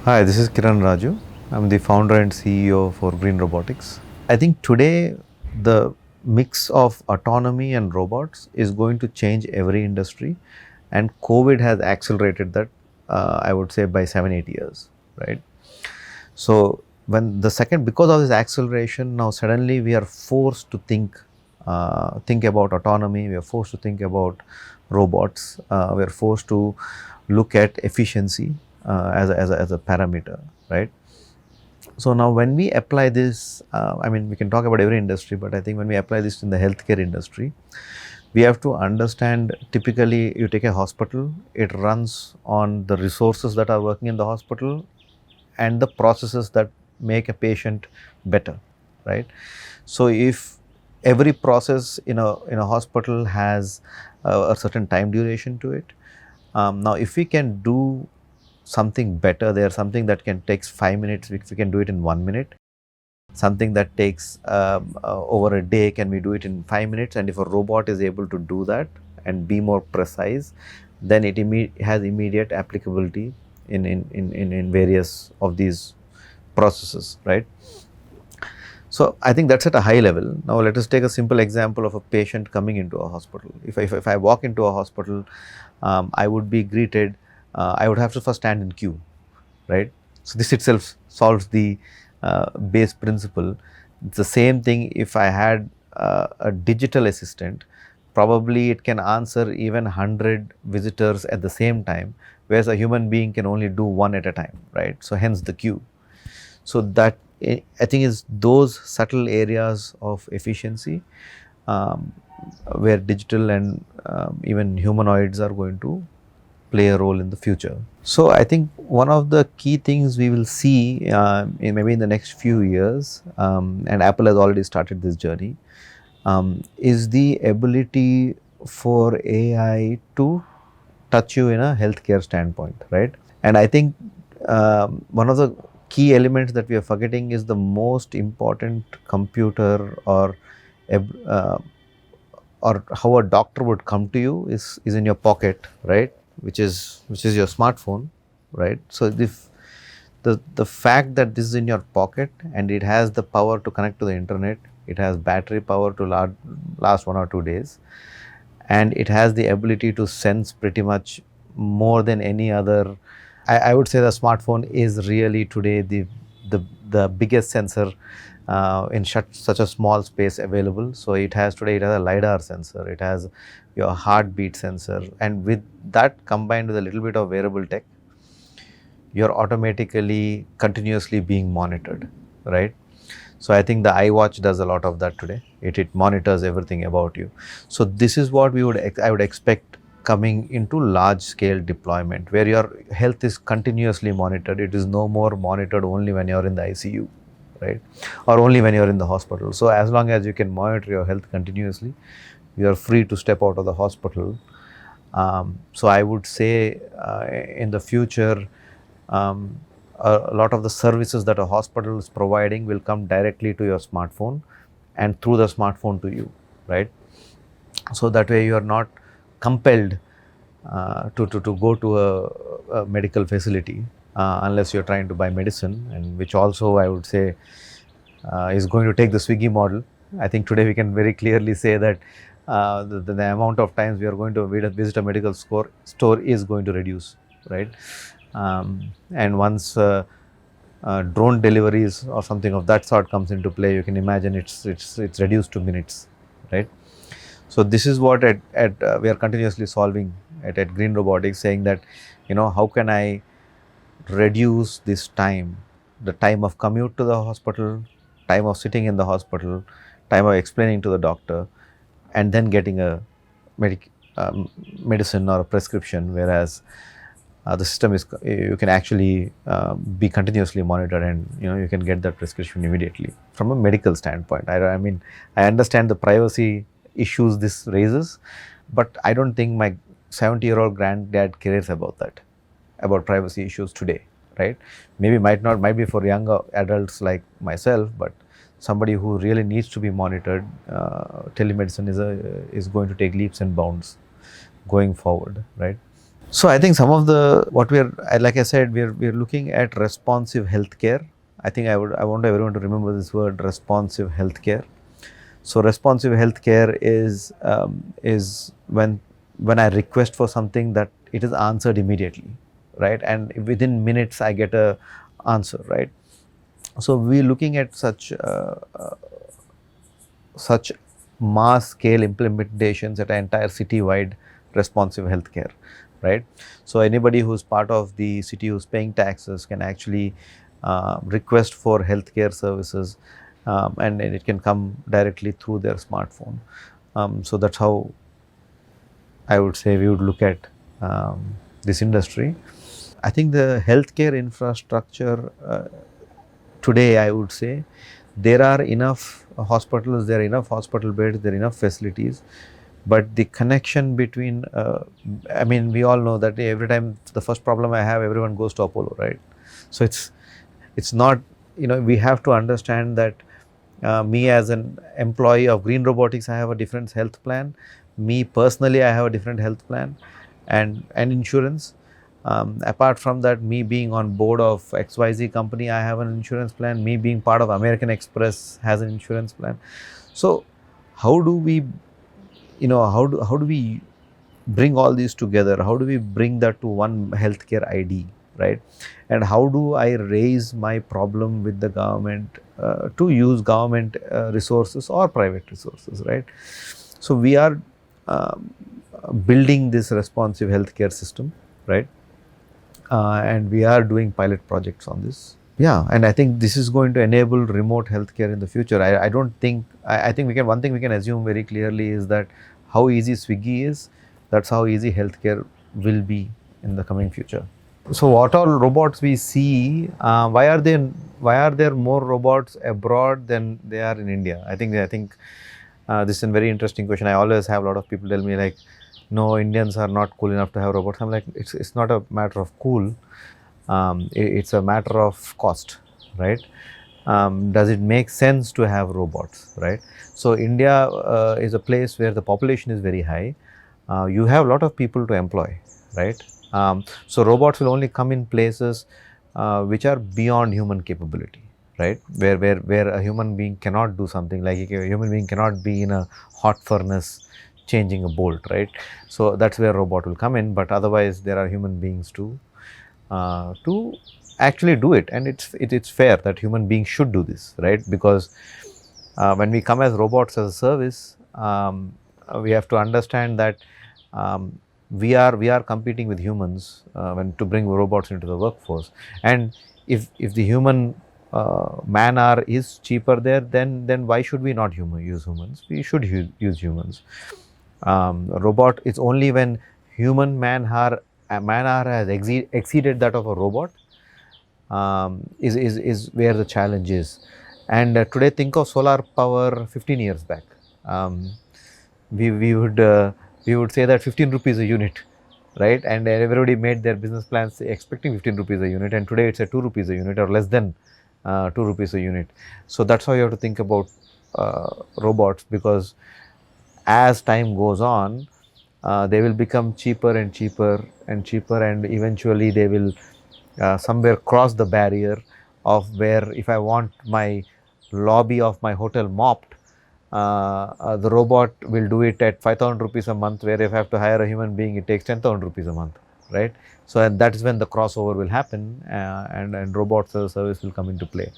Hi, this is Kiran Raju. I'm the founder and CEO for Green Robotics. I think today the mix of autonomy and robots is going to change every industry, and COVID has accelerated that, I would say, by 7, 8 years, right? So, when the second, because of this acceleration, now suddenly we are forced to think about autonomy, we are forced to think about robots, we are forced to look at efficiency as a parameter, right? So now when we apply this, I mean, we can talk about every industry, but I think when we apply this in the healthcare industry, we have to understand, typically you take a hospital, it runs on the resources that are working in the hospital and the processes that make a patient better, right? So if every process in a hospital has a certain time duration to it, now if we can do something better there, something that can takes 5 minutes, if we can do it in 1 minute, something that takes over a day, can we do it in 5 minutes? And if a robot is able to do that and be more precise, then it has immediate applicability in various of these processes, right? So I think that's at a high level. Now let us take a simple example of a patient coming into a hospital. If I walk into a hospital, I would be greeted. I would have to first stand in queue, right? So this itself solves the base principle. It's the same thing if I had a digital assistant. Probably it can answer even 100 visitors at the same time, whereas a human being can only do one at a time, right? So hence the queue. So that, I think, is those subtle areas of efficiency, um, where digital and even humanoids are going to play a role in the future. So I think one of the key things we will see in maybe in the next few years, and Apple has already started this journey, is the ability for AI to touch you in a healthcare standpoint, right? And I think one of the key elements that we are forgetting is the most important computer, uh, or how a doctor would come to you is in your pocket, right? Which is your smartphone, right? So if the fact that this is in your pocket and it has the power to connect to the internet, it has battery power to last 1 or 2 days, and it has the ability to sense pretty much more than any other. I would say the smartphone is really today the biggest sensor in such a small space available. So it has a lidar sensor, it has your heartbeat sensor, and with that combined with a little bit of wearable tech, you're automatically continuously being monitored, right? So I think the iWatch does a lot of that today. It monitors everything about you. So this is what I would expect coming into large scale deployment, where your health is continuously monitored. It is no more monitored only when you're in the ICU, right? Or only when you're in the hospital. So as long as you can monitor your health continuously, you are free to step out of the hospital. So I would say in the future, um, a lot of the services that a hospital is providing will come directly to your smartphone and through the smartphone to you, right? So that way you are not compelled to go to a medical facility unless you're trying to buy medicine, and which also I would say is going to take the Swiggy model. I think today we can very clearly say that the amount of times we are going to visit a medical store is going to reduce, right? And once drone deliveries or something of that sort comes into play, you can imagine it's reduced to minutes, right? So this is what we are continuously solving at Green Robotics, saying that, how can I reduce this time, the time of commute to the hospital, time of sitting in the hospital, time of explaining to the doctor, and then getting a medic, medicine or a prescription, whereas the system is, you can actually be continuously monitored, and you can get that prescription immediately from a medical standpoint. I mean, I understand the privacy issues this raises, but I don't think my 70-year-old granddad cares about that, about privacy issues today, right? Maybe might be for younger adults like myself, but somebody who really needs to be monitored, telemedicine is going to take leaps and bounds going forward, right? So I think some of the what like I said, we're looking at responsive healthcare. I think I want everyone to remember this word, responsive healthcare. So responsive healthcare is when I request for something that it is answered immediately, right? And within minutes I get a answer, right? So we're looking at such mass scale implementations at an entire city-wide responsive healthcare, right? So anybody who's part of the city who's paying taxes can actually request for healthcare services, and it can come directly through their smartphone. So that's how I would say we would look at this industry. I think the healthcare infrastructure today, I would say, there are enough hospitals, there are enough hospital beds, there are enough facilities, but the connection between, I mean, we all know that every time the first problem I have, everyone goes to Apollo, right? So it's not, you know, we have to understand that me as an employee of Green Robotics, I have a different health plan. Me personally, I have a different health plan and insurance. Apart from that, me being on board of XYZ company, I have an insurance plan. Me being part of American Express has an insurance plan. So how do we, you know, how do we bring all these together? How do we bring that to one healthcare ID, right? And how do I raise my problem with the government to use government resources or private resources, right? So we are building this responsive healthcare system, right? And we are doing pilot projects on this. Yeah, and I think this is going to enable remote healthcare in the future. I don't think, I think we can, one thing we can assume very clearly is that how easy Swiggy is, that's how easy healthcare will be in the coming future. So what all robots we see, why are there more robots abroad than they are in India? I think this is a very interesting question. I always have a lot of people tell me like, no, Indians are not cool enough to have robots. I'm like, it's not a matter of cool. It's a matter of cost, right? Does it make sense to have robots, right? So India is a place where the population is very high. You have a lot of people to employ, right? So robots will only come in places which are beyond human capability, right? Where a human being cannot do something, like a human being cannot be in a hot furnace changing a bolt, right? So that's where robot will come in. But otherwise, there are human beings to actually do it, and it's fair that human beings should do this, right? Because when we come as robots as a service, we have to understand that we are competing with humans when to bring robots into the workforce. And if the human man hour is cheaper there, then why should we not use humans? We should use humans. Robot, it's only when human man hour has exceeded that of a robot is where the challenge is. And today, think of solar power 15 years back. We would say that 15 rupees a unit, right? And everybody made their business plans expecting 15 rupees a unit, and today it's at 2 rupees a unit or less than 2 rupees a unit. So that's how you have to think about robots, because as time goes on, they will become cheaper and cheaper and cheaper, and eventually they will somewhere cross the barrier of where if I want my lobby of my hotel mopped, the robot will do it at 5,000 rupees a month, where if I have to hire a human being, it takes 10,000 rupees a month, right? So and that is when the crossover will happen, and robots as a service will come into play.